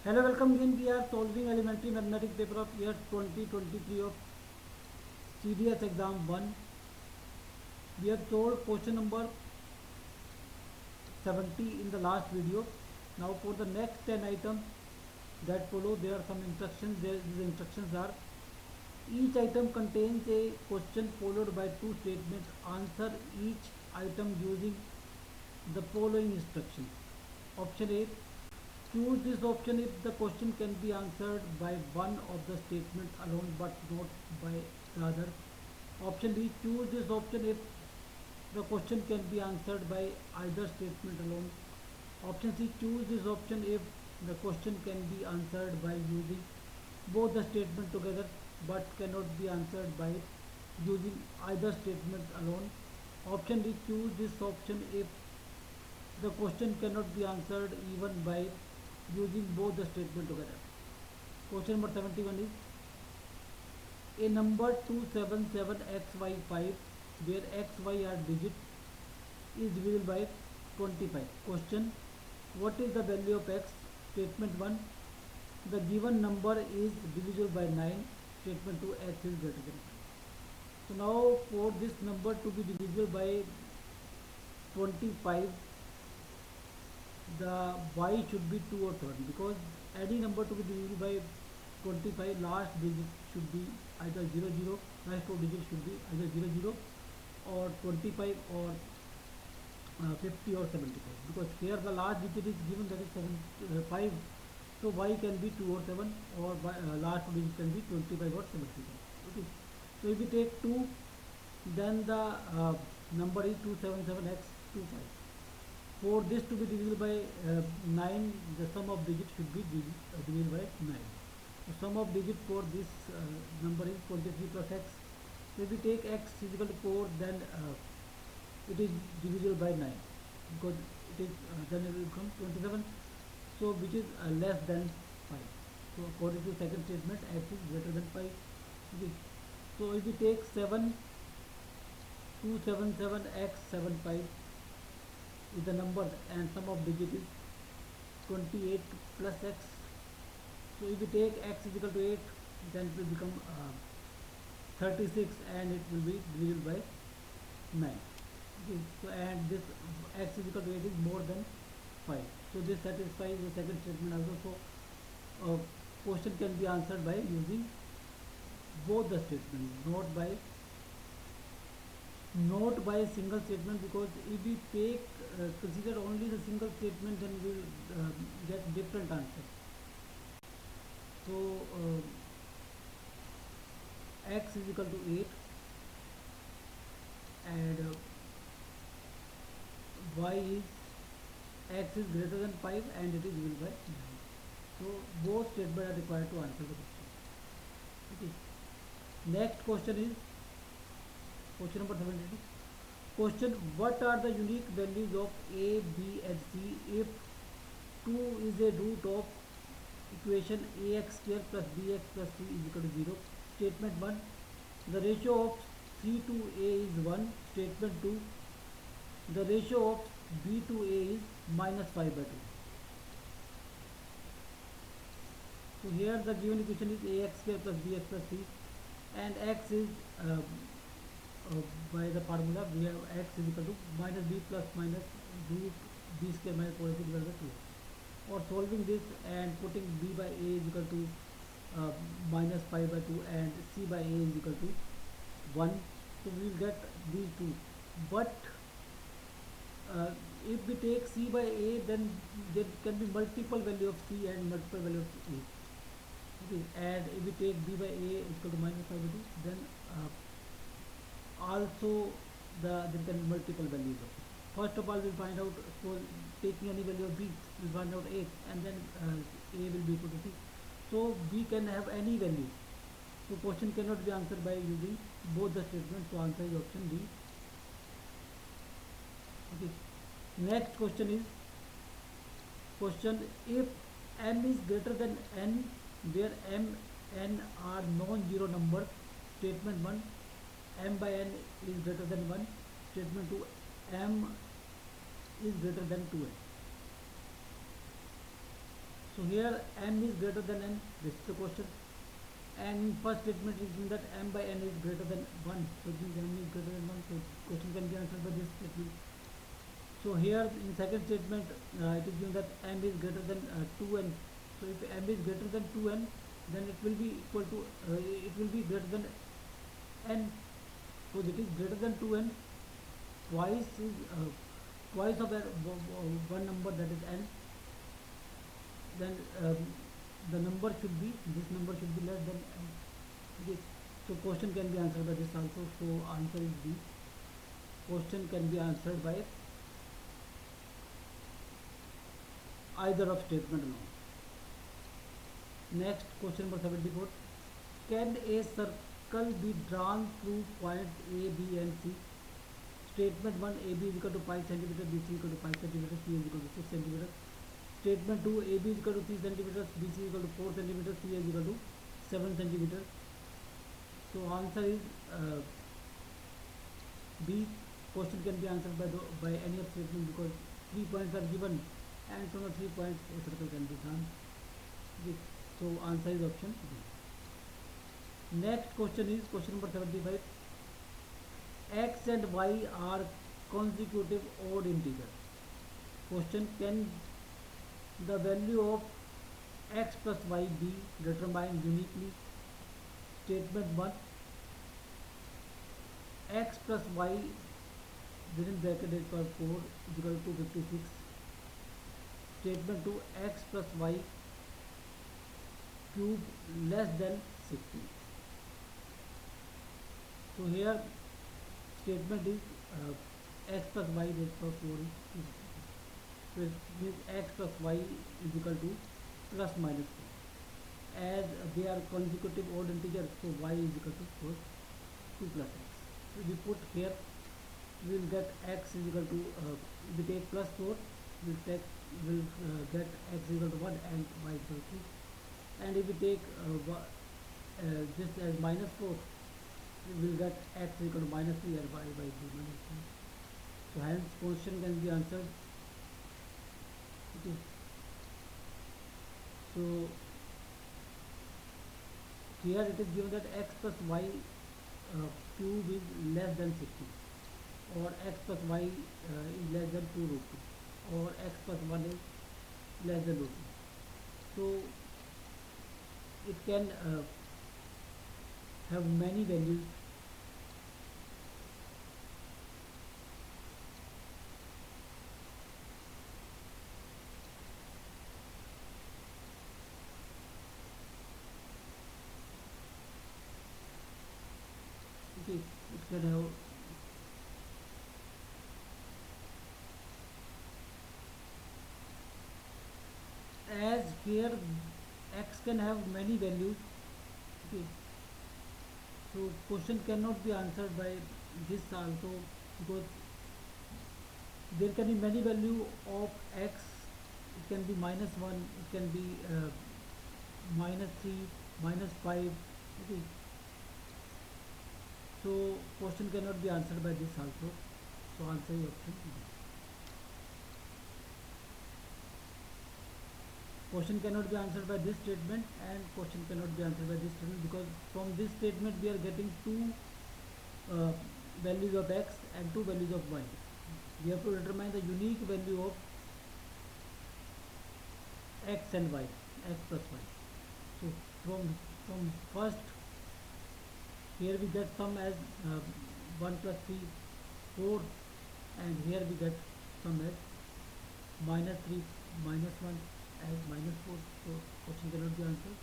Hello, welcome again. We are solving elementary mathematics paper of year 2023 of CDS exam 1. We have solved question number 70 in the last video. Now for the next 10 items that follow, there are some instructions. These instructions are: each item contains a question followed by two statements. Answer each item using the following instructions. Option A: choose this option if the question can be answered by one of the statements alone but not by the other. Option B: choose this option if the question can be answered by either statement alone. Option C: choose this option if the question can be answered by using both the statement together but cannot be answered by using either statement alone. Option D: choose this option if the question cannot be answered even by using both the statement together. Question number 71 is: a number 277xy5 where xy are digits is divisible by 25. Question: what is the value of x? Statement 1: the given number is divisible by 9. Statement 2: x is greater than 5. So now for this number to be divisible by 25, the y should be 2 or 7, because any number to be divisible by 25, last digit should be either 0 0, last two digits should be either 0 0 or 25 or 50 or 75, because here the last digit is given, that is 5, so y can be 2 or 7, or last two digit can be 25 or 75. Okay, so if we take 2, then the number is 277x25. For this to be divisible by 9, the sum of digits should be divisible by 9. So sum of digit for this number is 23 plus x. So if we take x is equal to 4, then it is divisible by 9, because it is then it will become 27. So which is less than 5. So according to second statement, x is greater than 5. Okay. So if we take 7, 277x75 is the number, and sum of digit is 28 plus x. So if we take x is equal to 8, then it will become 36, and it will be divisible by 9. Okay, so and this x is equal to 8 is more than 5. So this satisfies the second statement also. So question can be answered by using both the statements, not by a single statement, because if we take consider only the single statement, then we will get different answer. So x is equal to 8, and y is x is greater than 5, and it is divisible by 9. So both statements are required to answer the question. Okay. Next question is question number 72. Question: what are the unique values of a, b and c if 2 is a root of equation ax square plus bx plus c is equal to 0? Statement 1: the ratio of c to a is 1. Statement 2: the ratio of b to a is minus 5 by 2. So here the given equation is ax square plus bx plus c, and x is by the formula we have x is equal to minus b plus minus root b square minus 4ac divided by 2. Or solving this and putting b by a is equal to minus 5 by 2 and c by a is equal to 1, so we will get these two. But if we take c by a, then there can be multiple value of c and multiple value of a. Okay, and if we take b by a is equal to minus 5 by 2, then also there can be multiple values of it. First of all, we'll find out, for taking any value of b, we'll find out a, and then a will be equal to c. So b can have any value. So question cannot be answered by using both the statements. So answer is option D. Okay. Next question is question: if m is greater than n, where m, n are non-zero numbers. Statement 1: m by n is greater than 1. Statement 2: m is greater than 2n. So here m is greater than n. This is the question. And first statement is given that m by n is greater than 1. So it means m is greater than 1. So question can be answered by this statement. So here in second statement it is given that m is greater than 2n. So if m is greater than 2n, then it will be equal to it will be greater than n. So it is greater than 2n. Twice is twice of one number, that is n. Then the number should be, this number should be less than n. Okay. So question can be answered by this also. So answer is B. Question can be answered by either of statement alone. Next, question number 74. Can a circle be drawn through points A, B and C? Statement 1, AB is equal to 5 cm, BC is equal to 5 cm, C is equal to 6 cm. Statement 2, AB is equal to 3 cm, BC is equal to 4 cm, C is equal to 7 cm. So answer is B. Question can be answered by any of statement, because 3 points are given and from the 3 points a circle can be drawn. Okay. So answer is option B. Next question is question number 75. X and y are consecutive odd integers. Question: can the value of x plus y be determined uniquely? Statement 1, x plus y within bracket 8 power 4 is equal to 56. Statement 2, x plus y cube less than 60. So here statement is x plus y raised to power 4 is 50. So it means x plus y is equal to plus minus 4. As they are consecutive odd integers, so y is equal to 4, 2 plus x. So we put here, we will get x is equal to, if we take plus 4, we will get x is equal to 1 and y is equal to 2. And if we take this as minus 4, we will get x is equal to minus 3 and y by 3 minus 3. So hence question can be answered. Okay. So here it is given that x plus y cube is less than 60, or x plus y is less than 2 root 2, or x plus 1 is less than root 2. So it can have many values. Okay, it can have as here x can have many values. Okay, so question cannot be answered by this also, because there can be many value of x. It can be minus 1, it can be minus 3, minus 5. Okay, so question cannot be answered by this also. So answer is option B. Question cannot be answered by this statement, and question cannot be answered by this statement, because from this statement we are getting two values of x and two values of y. We have to determine the unique value of x and y, x plus y. So from first, here we get sum as 1 plus 3, 4, and here we get sum as minus 3, minus 1 as minus 4. So question cannot be answered.